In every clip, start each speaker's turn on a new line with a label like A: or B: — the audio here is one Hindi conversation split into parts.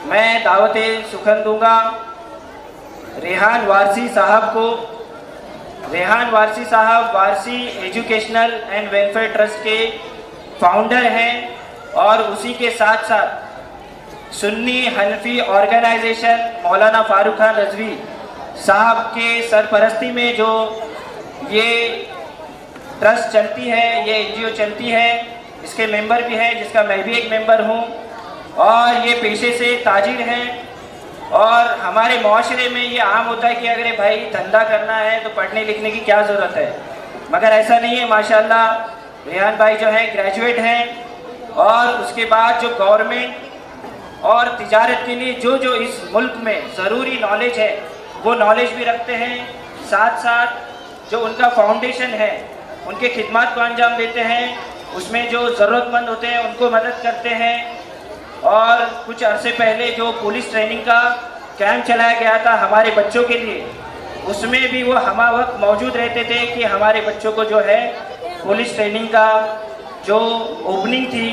A: मैं दावत सुखन दूंगा रेहान वारसी साहब को। रेहान वारसी साहब Warsi educational and welfare trust के फाउंडर हैं और उसी के साथ साथ सुन्नी हनफी ऑर्गेनाइजेशन मौलाना फारूक खान रजवी साहब के सरपरस्ती में जो ये ट्रस्ट चलती है, ये एनजीओ चलती है, इसके मेंबर भी हैं, जिसका मैं भी एक मेंबर हूँ। और ये पेशे से ताजिर हैं। और हमारे माशरे में ये आम होता है कि अगर भाई धंधा करना है तो पढ़ने लिखने की क्या ज़रूरत है, मगर ऐसा नहीं है। माशाल्लाह रेहान भाई जो है ग्रेजुएट हैं और उसके बाद जो गवर्नमेंट और तिजारत के लिए जो जो इस मुल्क में ज़रूरी नॉलेज है वो नॉलेज भी रखते हैं। साथ साथ जो उनका फाउंडेशन है उनके खिदमत को अंजाम देते हैं, उसमें जो ज़रूरतमंद होते हैं उनको मदद करते हैं। और कुछ अरसे पहले जो पुलिस ट्रेनिंग का कैंप चलाया गया था हमारे बच्चों के लिए, उसमें भी वो हम वक्त मौजूद रहते थे कि हमारे बच्चों को जो है पुलिस ट्रेनिंग का जो ओपनिंग थी,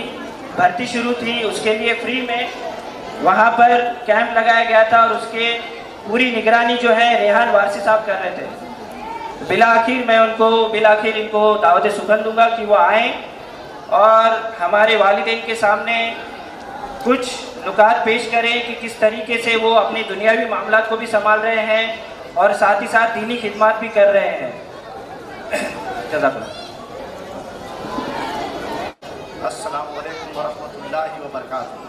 A: भर्ती शुरू थी, उसके लिए फ्री में वहाँ पर कैंप लगाया गया था और उसके पूरी निगरानी जो है रेहान वारसी साहब कर रहे थे। बिलाखिर इनको दावत सुखन दूंगा कि वो आएँ और हमारे वालिदैन के सामने कुछ नुकात पेश करें कि किस तरीके से वो अपने दुनियावी मामलात को भी संभाल रहे हैं और साथ ही साथ दीनी खिदमत भी कर रहे हैं। जज़ाकल्लाह।
B: अस्सलामु अलैकुम वरहमतुल्लाहि वबरकातुहू।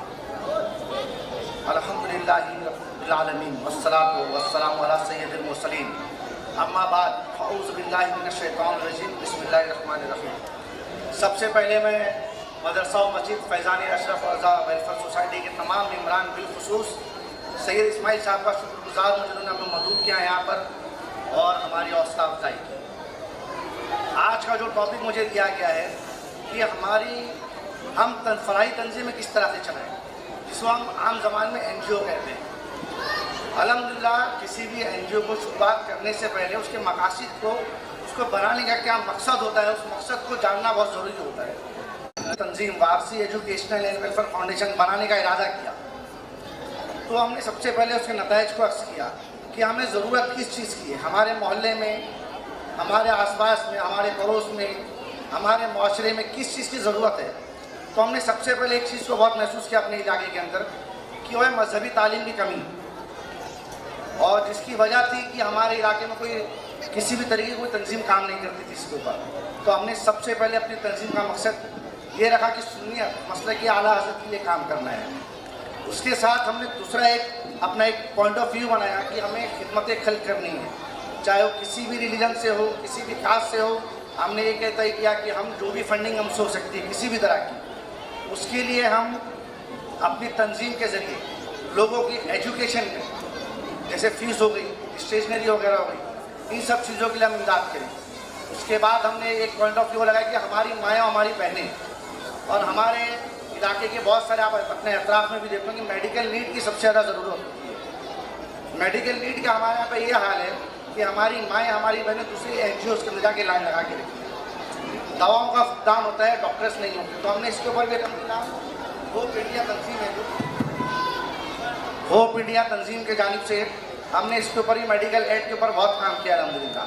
B: अल्हम्दुलिल्लाहि रब्बिल आलमीन वस्सलातु वस्सलामु अला सय्यिदिल मुरसलीन। अम्मा बाद फअऊज़ु बिल्लाहि मिनश शैतानिर रजीम। बिस्मिल्लाहिर रहमानिर रहीम। सबसे पहले मैं मदरसा व मस्जिद फैज़ान अशरफ रज़ा वेलफेयर सोसाइटी के तमाम मेम्बरान बिलखुसूस सैयद इस्माइल साहब का शुक्रगुजार हूँ जिन्होंने हमें मदद किया यहाँ पर और हमारी हौसला अफजाई की। आज का जो टॉपिक मुझे दिया गया है कि हम फलाही तंजीमें किस तरह से चलाएँ, जिसको हम आम ज़बान में NGO कहते हैं। अल्हम्दुलिल्लाह किसी भी NGO को शुरुआत करने से पहले उसके मकासद को, उसको बनाने का क्या मकसद होता है, उस मकसद को जानना बहुत ज़रूरी होता है। Tanzeem Warsi educational and welfare foundation बनाने का इरादा किया तो हमने सबसे पहले उसके नताइज को अक्स किया कि हमें ज़रूरत किस चीज़ की है। हमारे मोहल्ले में, हमारे आसपास में, हमारे पड़ोस में, हमारे माशरे में किस चीज़ की ज़रूरत है। तो हमने सबसे पहले एक चीज़ को बहुत महसूस किया अपने इलाके के अंदर कि वह मजहबी तालीम की कमी, और जिसकी वजह थी कि हमारे इलाके में कोई किसी भी तरीके की कोई तंजीम काम नहीं करती थी इसके ऊपर। तो हमने सबसे पहले अपनी तंजीम का मकसद ये रखा कि सुन्नियत मसले की आला हज़रत के लिए काम करना है। उसके साथ हमने दूसरा अपना एक पॉइंट ऑफ व्यू बनाया कि हमें खिदमत खल्क़ करनी है, चाहे वो किसी भी रिलीजन से हो, किसी भी कास्ट से हो। हमने ये तय किया कि हम जो भी फंडिंग हमसे हो सकती है किसी भी तरह की, उसके लिए हम अपनी तंजीम के ज़रिए लोगों की एजुकेशन में, जैसे फ़ीस हो गई, स्टेशनरी वगैरह हो गई, इन सब चीज़ों के लिए हम इमदाद करें। उसके बाद हमने एक पॉइंट ऑफ व्यू लगाया कि हमारी माएँ, हमारी बहनें और हमारे इलाके के बहुत सारे, आप अपने अतराफ़ में भी देखोगे, मेडिकल नीड की सबसे ज़्यादा ज़रूरत होती है। मेडिकल नीड का हमारे यहाँ पे ये हाल है कि हमारी माएँ, हमारी बहनें दूसरी NGOs के अंदर जाके लाइन लगा के रखती हैं। दवाओं का फुकदान होता है, डॉक्टर्स नहीं होते। तो हमने इसके ऊपर भी होप इंडिया तंजीम है, जो होप इंडिया तंजीम के जानिब से हमने इसके ऊपर ही मेडिकल एड के ऊपर बहुत काम किया अल्हम्दुलिल्लाह।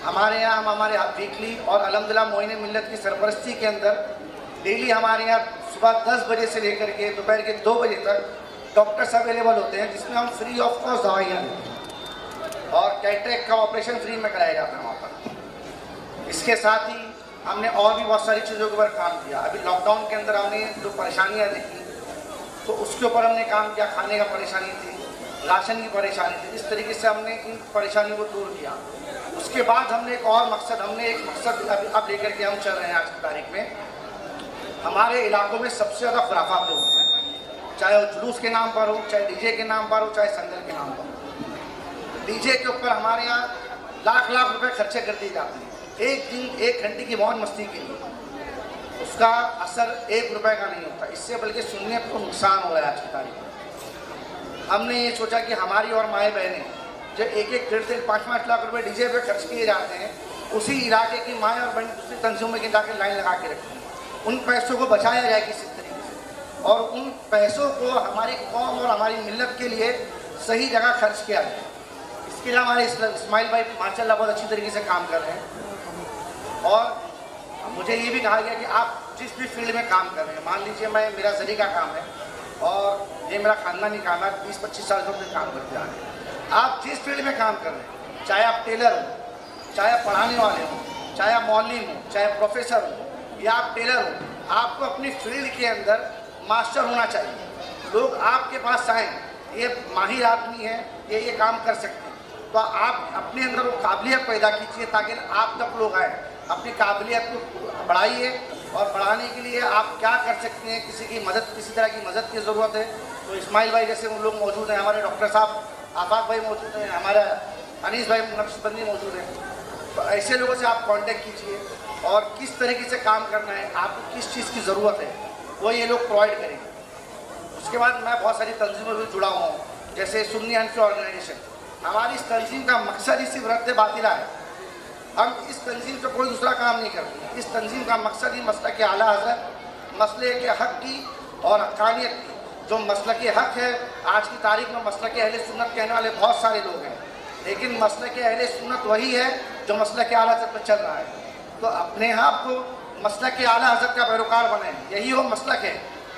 B: हमारे यहाँ हम हमारे वीकली और अल्हम्दुलिल्लाह मोइन मिल्लत की सरपरस्ती के अंदर डेली हमारे यहाँ सुबह 10 बजे से लेकर के दोपहर के 2 बजे तक डॉक्टर्स अवेलेबल होते हैं, जिसमें हम फ्री ऑफ कॉस्ट दवाइयाँ देते हैं और कैटरेक्ट का ऑपरेशन फ्री में कराया जाता है वहाँ पर। इसके साथ ही हमने और भी बहुत सारी चीज़ों के ऊपर काम किया। अभी लॉकडाउन के अंदर हमने जो परेशानियाँ देखी तो उसके ऊपर हमने काम किया। खाने का परेशानी थी, राशन की परेशानी थी, इस तरीके से हमने इन परेशानियों को दूर किया। उसके बाद हमने एक मकसद अब लेकर के हम चल रहे हैं। आज की तारीख में हमारे इलाकों में सबसे ज़्यादा खुराफात लोग हैं, चाहे वो जुलूस के नाम पर हो, चाहे डीजे के नाम पर हो, चाहे संगल के नाम पर हो। डीजे के ऊपर हमारे यहाँ लाख लाख रुपए खर्चे कर दिए जाते हैं एक दिन 1 घंटे की मौज मस्ती के लिए। उसका असर 1 रुपए का नहीं होता, इससे बल्कि सुन्नियत को नुकसान हो रहा है। आज की तारीख में हमने ये सोचा कि हमारी और माएँ बहनें जो 1-1, 1.5, 5-5 लाख रुपए डीजे पे खर्च किए जाते हैं, उसी इलाके की माएँ और बहन दूसरी तंजीमों में जाकर लाइन लगा के रखती हैं। उन पैसों को बचाया जाए किसी तरीके से। और उन पैसों को हमारी कौम और हमारी मिल्लत के लिए सही जगह खर्च किया जाए। इसके लिए हमारे इस्माइल भाई माशाल्लाह बहुत अच्छी तरीके से काम कर रहे हैं। और मुझे ये भी कहा गया कि आप जिस भी फील्ड में काम कर रहे हैं, मान लीजिए मेरा जरी का काम है और ये मेरा खानदानी काम है, 20-25 साल से काम करते आ रहे हैं। आप जिस फील्ड में काम कर रहे हैं, चाहे आप टेलर हो, चाहे आप पढ़ाने वाले हो, चाहे आप मौलवी हो, चाहे प्रोफेसर हो या आप टेलर हो, आपको अपनी फील्ड के अंदर मास्टर होना चाहिए। लोग आपके पास आएँ, ये माहिर आदमी है, ये काम कर सकते हैं, तो आप अपने अंदर वो काबिलियत पैदा कीजिए ताकि आप तक लोग आए। अपनी काबिलियत को बढ़ाइए और बढ़ाने के लिए आप क्या कर सकते हैं, किसी की मदद, किसी तरह की मदद की ज़रूरत है तो इस्माइल भाई जैसे उन लोग मौजूद हैं, हमारे डॉक्टर साहब आफाक भाई मौजूद हैं, हमारा अनीस भाई नक्शबंदी मौजूद हैं। तो ऐसे लोगों से आप कांटेक्ट कीजिए और किस तरीके से काम करना है, आपको किस चीज़ की ज़रूरत है वो ये लोग प्रोवाइड करेंगे। उसके बाद मैं बहुत सारी तंजीमों से जुड़ा हुआ हूँ, जैसे सुन्नी हनफी ऑर्गेनाइजेशन। हमारी इस तंजीम का मकसद ही सिर्फ रद्द बातिला है। हम इस तंजीम से कोई दूसरा काम नहीं करते। इस तंजीम का मकसद ही मसलक के आला हज़रत, मसले के हक़ की और हक़ानियत की। जो मसलक के हक़ है, आज की तारीख में मसलक के अहले सुन्नत कहने वाले बहुत सारे लोग हैं, लेकिन मसलक के अहले सुन्नत वही है जो मसलक के आला हज़रत पर चल रहा है। तो अपने आप को मसलक के आला हज़रत का पैरोकार बने। यही वो मसलक है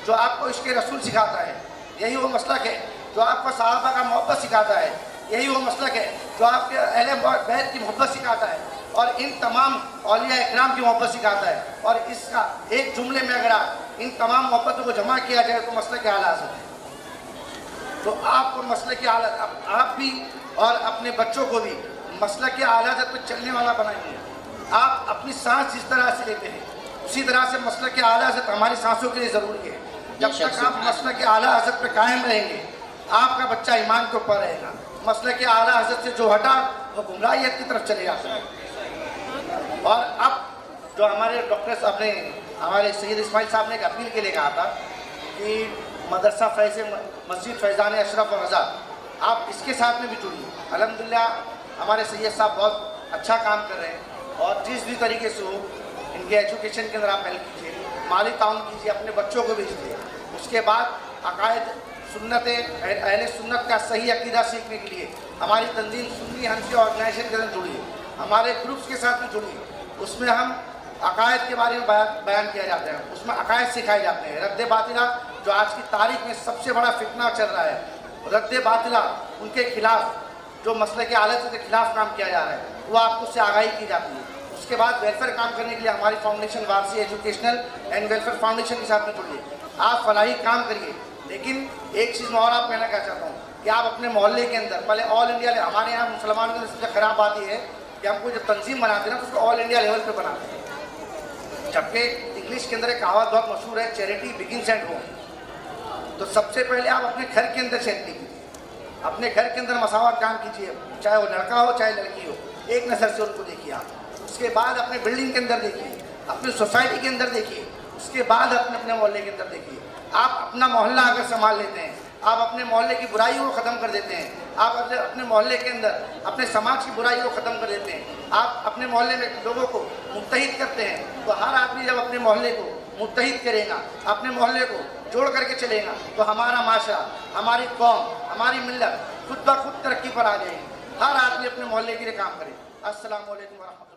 B: जो आपको इश्क़ रसूल सिखाता है। यही वो मसलक है जो आपको सहाबा का मोहब्बत सिखाता है। यही वो मसलक है जो आपके अहले बैत की मोहब्बत सिखाता है और इन तमाम औलिया इकराम की मोहब्बत सिखाता है। और इसका एक जुमले में अगर आप इन तमाम मोहब्बतों को जमा किया जाए तो मसलक के आला हज़रत है। तो आपको मसलक के आला, आप भी और अपने बच्चों को भी मसलक के आला हज़रत पर चलने वाला बनाइए। आप अपनी सांस जिस तरह से लेते हैं उसी तरह से मसलक के आला हज़रत हमारी सांसों के लिए ज़रूरी है। जब तक आप मसलक के आला हज़रत पर कायम रहेंगे, आपका बच्चा ईमान के ऊपर रहेगा। मसलक के आला हज़रत से जो हटा वो गुमराहियत की तरफ चले जाता है। और अब जो हमारे डॉक्टर साहब ने, हमारे सैयद इस्माइल साहब ने एक अपील के लिए कहा था कि मदरसा फैज़ मस्जिद फैज़ान अशरफ और रज़ा, आप इसके साथ में भी जुड़िए। अल्हम्दुलिल्लाह हमारे सैयद साहब बहुत अच्छा काम कर रहे हैं और जिस भी तरीके से हो इनके एजुकेशन के अंदर आप हेल्प कीजिए, माली ताउन कीजिए, अपने बच्चों को भेजिए। उसके बाद अकायद सुन्नत अहले सुन्नत का सही अकीदा सीखने के लिए हमारी तंजीम सुन्नी हनफी ऑर्गेनाइजेशन के अंदर जुड़िए, हमारे ग्रुप्स के साथ में जुड़िए। उसमें हम अकायद के बारे में बयान किया जाता है, उसमें अकायद सिखाए जाते हैं। रद्द बातिला जो आज की तारीख में सबसे बड़ा फितना चल रहा है, रद्द बातिला उनके खिलाफ जो मसले के आलत के खिलाफ काम किया जा रहा है वो आपको उससे आगाही की जाती है। उसके बाद वेलफेयर काम करने के लिए हमारी foundation Warsi educational and welfare foundation के साथ में जुड़िए। आप फलाही काम करिए। लेकिन एक चीज़ मैं और आप कहना क्या चाहता हूँ कि आप अपने मोहल्ले के अंदर पहले ऑल इंडिया, हमारे यहाँ मुसलमानों की सबसे ख़राब बात यह है कि हमको जो तंजीम बनाते हैं ना उसको ऑल इंडिया लेवल पे बनाते हैं। जबकि इंग्लिश के अंदर एक कहावत बहुत मशहूर है, चैरिटी बिगिंस एट होम। तो सबसे पहले आप अपने घर के अंदर चैरिटी कीजिए, अपने घर के अंदर मसावत काम कीजिए, चाहे वो लड़का हो चाहे लड़की हो, एक नज़र से उनको देखिए आप। उसके बाद अपने बिल्डिंग के अंदर देखिए, अपनी सोसाइटी के अंदर देखिए, उसके बाद अपने अपने मोहल्ले के अंदर देखिए। आप अपना मोहल्ला अगर संभाल लेते हैं, आप अपने मोहल्ले की बुराइयों को ख़त्म कर देते हैं, आप अपने मोहल्ले के अंदर अपने समाज की बुराइयों को ख़त्म कर देते हैं, आप अपने मोहल्ले में लोगों को मुत्तहिद करते हैं, तो हर आदमी जब अपने मोहल्ले को मुत्तहिद करेगा, अपने मोहल्ले को जोड़ करके चलेगा, तो हमारा माशरा, हमारी कौम, हमारी मिल्लत खुद ब खुद तरक्की पर आ जाएगी। हर आदमी अपने मोहल्ले के लिए काम करे। अस्सलाम वालेकुम व रहमतुल्लाह।